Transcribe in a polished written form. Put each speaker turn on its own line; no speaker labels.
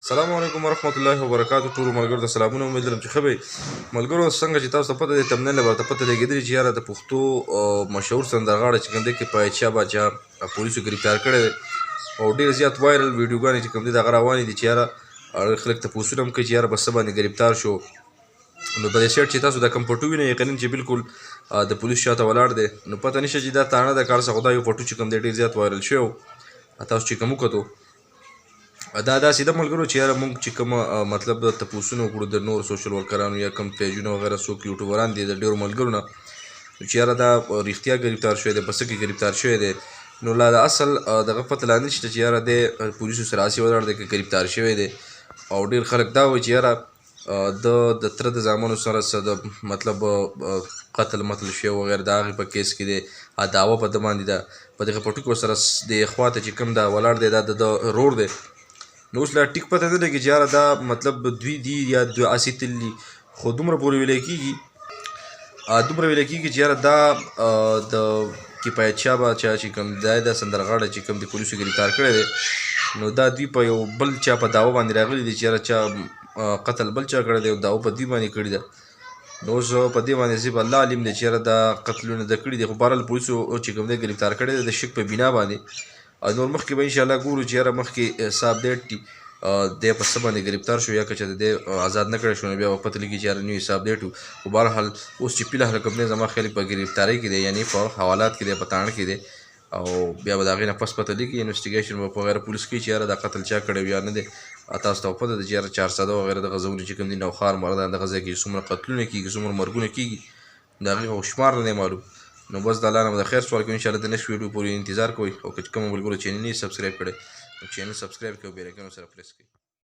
السلام علیکم ورحمت الله وبرکاتو. ټولو ملګرو ته سلامونه. امید لرم چې ښه به ملګرو. څنګه چې تاسو ته پته دی تمنیل به ورته پته لګېدلې چې یاره د پښتو مشهور سندرغاړی چې کوم دی کې پایدشاه باچا پولیسو ګرفتار کړی دی او ډېر زیات وایرل ویډیوګانې چې کوم دی د هغه روانې دي چې یاره خلک تپوسونه هم کوي چې یاره به څه باندې ګرفتار شو. نو په دې سیټ چې تاسو دا کوم پټو وینئ یقینا چې بالکل د پولیس شاته ولاړ دی. نو پته نشته چې دا تاڼه د کار څخه دا یو پټو چې کوم دی ډېر زیات وایرل شوی و. تاسو چې کوم وکتو دا داسې د ملګرو چې یاره مونږ چې کوم مطلب د تپوسونه وکړو د نور سوشل ورکرانو یا کوم پیجونه وغیره څوک یوټیوبران دي د ډېرو ملګرو نه چې یاره دا رښتیا ګرفتار شوی دی په څه کې ګرفتار شوی دی. نو لا د اصل دغه پته لا نشته چې یاره دی پولیسو سره هسې ولاړ دی که ګرفتار شوی دی. او ډېر خلک دا وایي چې یاره د تره د زامنو سره څه د مطلب قتل متل شوی وغیره د هغې په کیس کې دی دعوه په ده باندې ده په دغه پټو کې ورسره د خواته چې کوم دا ولاړ دی دا د رور دی. نو اوس لا ټیک پته نه لګي چې یاره دا مطلب دوی دي یا دوی هسې تللي دي خو دومره پورې ویلی کېږي چې یاره دا د کفایتشاه باچا چې کوم دی دا سندرغاړی چې کوم د پولیسو ګرفتار کړی دی نو دا دوی په یو بل چا په دعوه باندې راغلي دي چې یاره چا قتل بل چا کړی دی او دعوه په دوی باندې کړې ده. نو اوس په دې باندې صرف الله علم دی چې یاره دا قتلونه ده کړي دي خو بهرحال پولیسو چې کوم دی ګرفتار کړی دی د شک په بنا باندې. نور مخکې به انشاءالله ګورو چې یاره مخکې څه اپډیټ دي دی په څه باندې ګرفتار شو یا که چېرته دی آزاد نه کړی شو نو بیا به پته لګي چې یاره نوی څه اپډیټ و. خو بهرحال اوس چې پیله هله کوم دی زما خیال په ګرفتارۍ کې دی یعنې په حوالات کې دی په تاڼه کې دی او بیا به د هغې نه پس پته لګي انویسټیګیشن به په غیر پولیس کوي چې یاره دا قتل چا کړی یا نه دی. تاسو ته پته ده چې یاره 400 وغیره دغه ځایونه چې کوم دي نوښار مردان دغه ځای کې څومره قتلونه کېږي څومره مرګونه کېږي د هغې خو شمار نه دی معلوم. نو بس د الله نه به د خیر سوال کوو انشاءالله د نیکسټ ویډیو پورې انتظار کوئ او که کومو ملګرو چینل یې سبسکرایب کړی نو چینل سبسکرایب کړئ او بېل ایکن سره پریس کړئ.